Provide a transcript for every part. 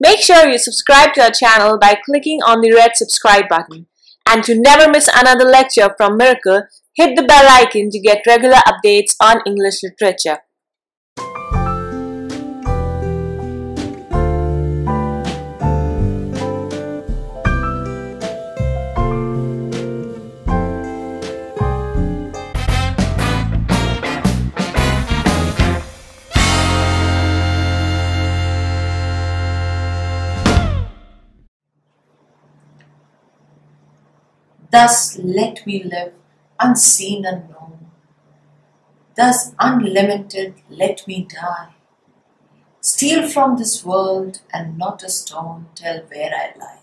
Make sure you subscribe to our channel by clicking on the red subscribe button. And to never miss another lecture from Miracle, hit the bell icon to get regular updates on English literature. Thus let me live, unseen and known. Thus unlimited let me die. Steal from this world and not a stone tell where I lie.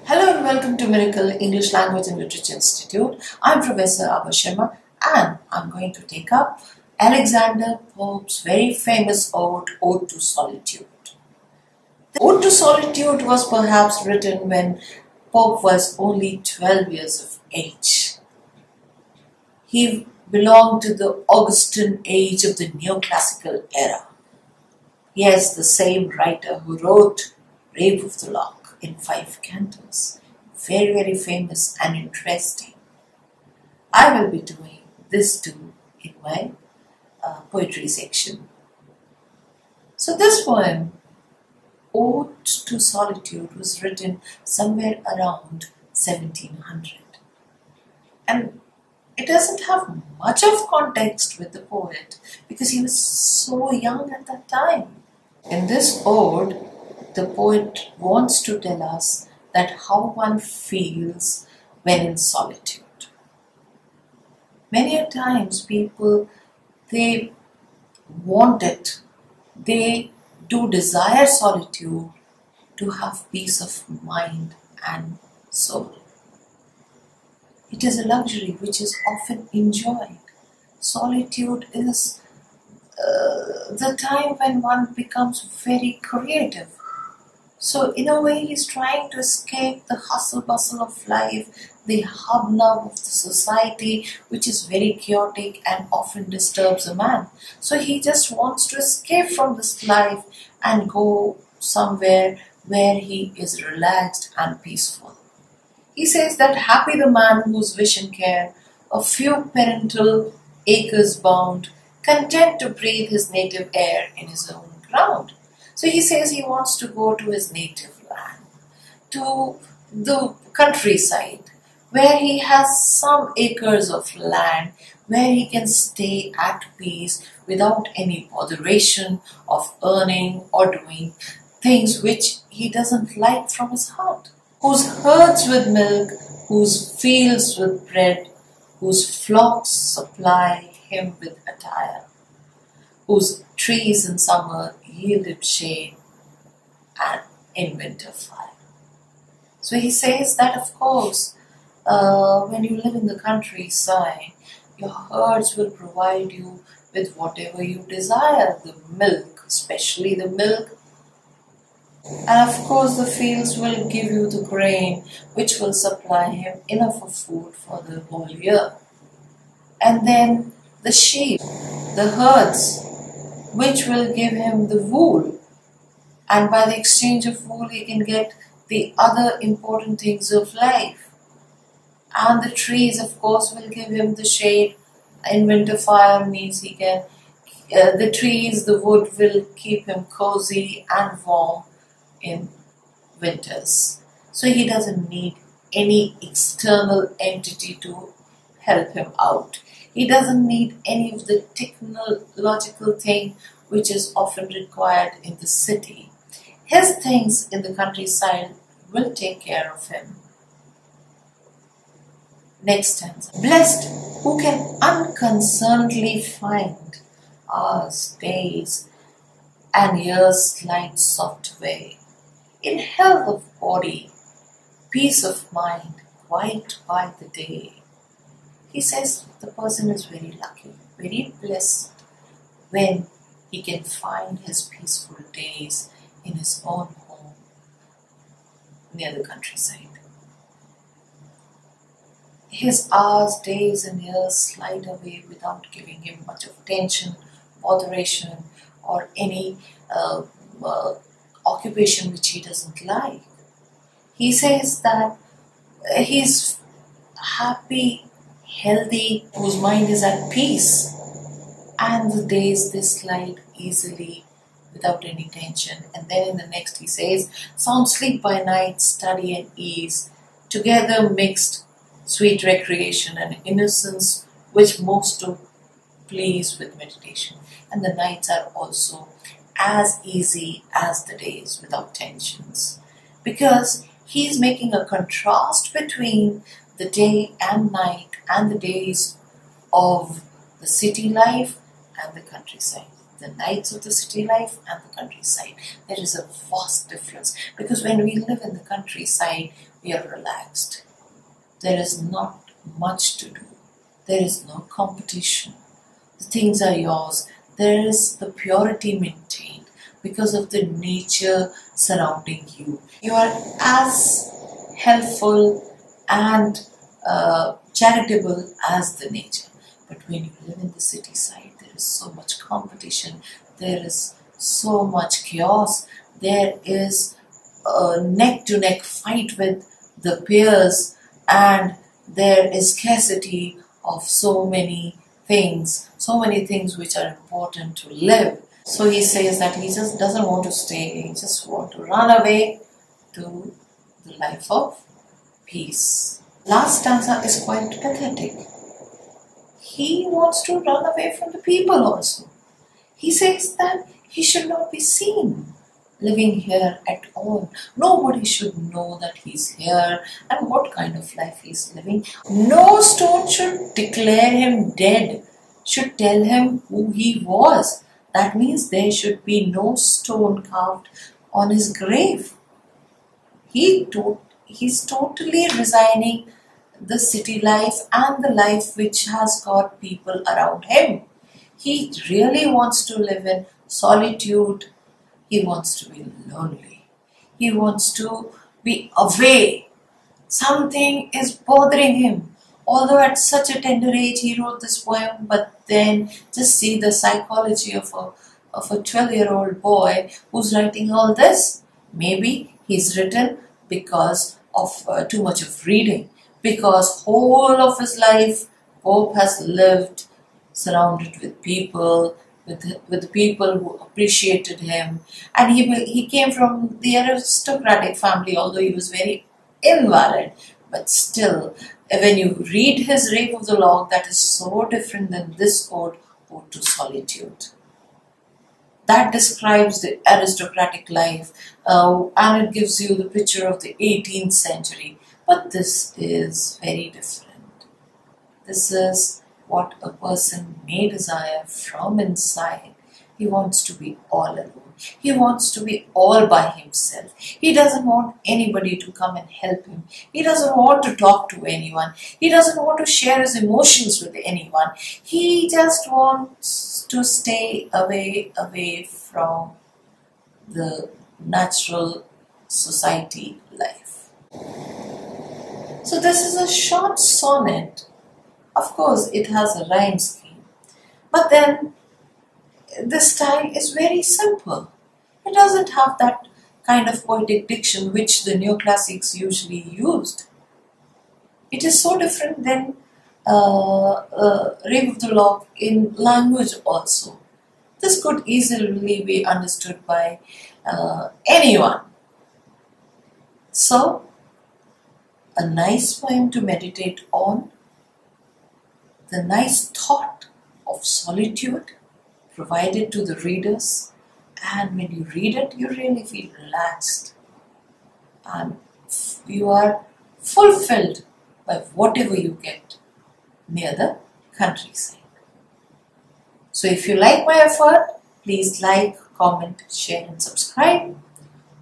Hello and welcome to Miracle English Language and Literature Institute. I'm Professor Abha Sharma and I'm going to take up Alexander Pope's very famous ode to Solitude. The Ode to Solitude was perhaps written when Pope was only 12 years of age. He belonged to the Augustan age of the neoclassical era. He is the same writer who wrote Rape of the Lock in 5 cantos. Very, very famous and interesting. I will be doing this too in my poetry section. So this poem, Ode to Solitude, was written somewhere around 1700. And it doesn't have much of context with the poet because he was so young at that time. In this ode, the poet wants to tell us that how one feels when in solitude. Many a times people, they want it. They do desire solitude to have peace of mind and soul. It is a luxury which is often enjoyed. Solitude is the time when one becomes very creative. So in a way he's trying to escape the hustle bustle of life, the hobnob of the society which is very chaotic and often disturbs a man. So he just wants to escape from this life and go somewhere where he is relaxed and peaceful. He says that happy the man whose wish and care a few parental acres bound, content to breathe his native air in his own ground. So he says he wants to go to his native land, to the countryside, where he has some acres of land, where he can stay at peace without any botheration of earning or doing things which he doesn't like from his heart. Whose herds with milk, whose fields with bread, whose flocks supply him with attire, whose trees in summer yield him shade and in winter fire. So he says that of course, when you live in the countryside, your herds will provide you with whatever you desire, the milk, especially the milk. And of course the fields will give you the grain which will supply him enough of food for the whole year. And then the sheep, the herds, which will give him the wool. And by the exchange of wool he can get the other important things of life. And the trees of course will give him the shade. In winter fire means he can, the trees, the wood will keep him cozy and warm in winters. So he doesn't need any external entity to help him out. He doesn't need any of the technological thing which is often required in the city. His things in the countryside will take care of him. Next stanza. Blessed who can unconcernedly find hours, days, and years slide soft away. In health of body, peace of mind, quiet by the day. He says the person is very lucky, very blessed when he can find his peaceful days in his own home near the countryside. His hours, days and years slide away without giving him much of tension, botheration or any occupation which he doesn't like. He says that he's happy, healthy, whose mind is at peace, and the days they slide easily without any tension. And then in the next he says, sound sleep by night, study and ease, together mixed, sweet recreation and innocence, which most do please with meditation. And the nights are also as easy as the days without tensions, because he's making a contrast between the day and night and the days of the city life and the countryside. The nights of the city life and the countryside. There is a vast difference, because when we live in the countryside, we are relaxed. There is not much to do. There is no competition. The things are yours. There is the purity maintained because of the nature surrounding you. You are as helpful and charitable as the nature. But when you live in the city side, there is so much competition, there is so much chaos, there is a neck-to-neck fight with the peers, and there is scarcity of so many things which are important to live. So he says that he just doesn't want to stay, he just wants to run away to the life of peace. Last stanza is quite pathetic. He wants to run away from the people also. He says that he should not be seen living here at all. Nobody should know that he's here and what kind of life he's living. No stone should declare him dead, should tell him who he was. That means there should be no stone carved on his grave. He's totally resigning the city life and the life which has got people around him. He really wants to live in solitude. He wants to be lonely. He wants to be away. Something is bothering him. Although at such a tender age he wrote this poem, but then just see the psychology of a 12-year-old boy who's writing all this. Maybe he's written because of too much of reading. Because whole of his life, Pope has lived surrounded with people, with people who appreciated him, and he came from the aristocratic family, although he was very invalid. But still, when you read his Rape of the Lock, that is so different than this ode to Solitude. That describes the aristocratic life, and it gives you the picture of the 18th century. But this is very different. This is what a person may desire from inside. He wants to be all alone. He wants to be all by himself. He doesn't want anybody to come and help him. He doesn't want to talk to anyone. He doesn't want to share his emotions with anyone. He just wants to stay away from the natural society life. So this is a short sonnet. Of course, it has a rhyme scheme. But then, the style is very simple. It doesn't have that kind of poetic diction which the neoclassics usually used. It is so different than Rape of the Lock in language also. This could easily be understood by anyone. So, a nice poem to meditate on, the nice thought of solitude provided to the readers, and when you read it, you really feel relaxed and you are fulfilled by whatever you get near the countryside. So if you like my effort, please like, comment, share and subscribe.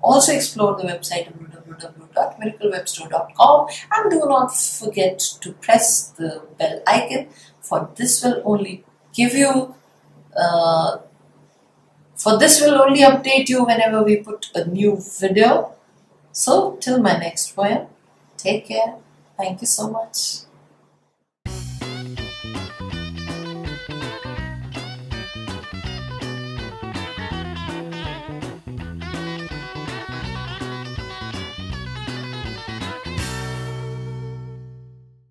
Also explore the website www.miraclewebstore.com and do not forget to press the bell icon, for this will only give you update you whenever we put a new video. So till my next poem, take care. Thank you so much.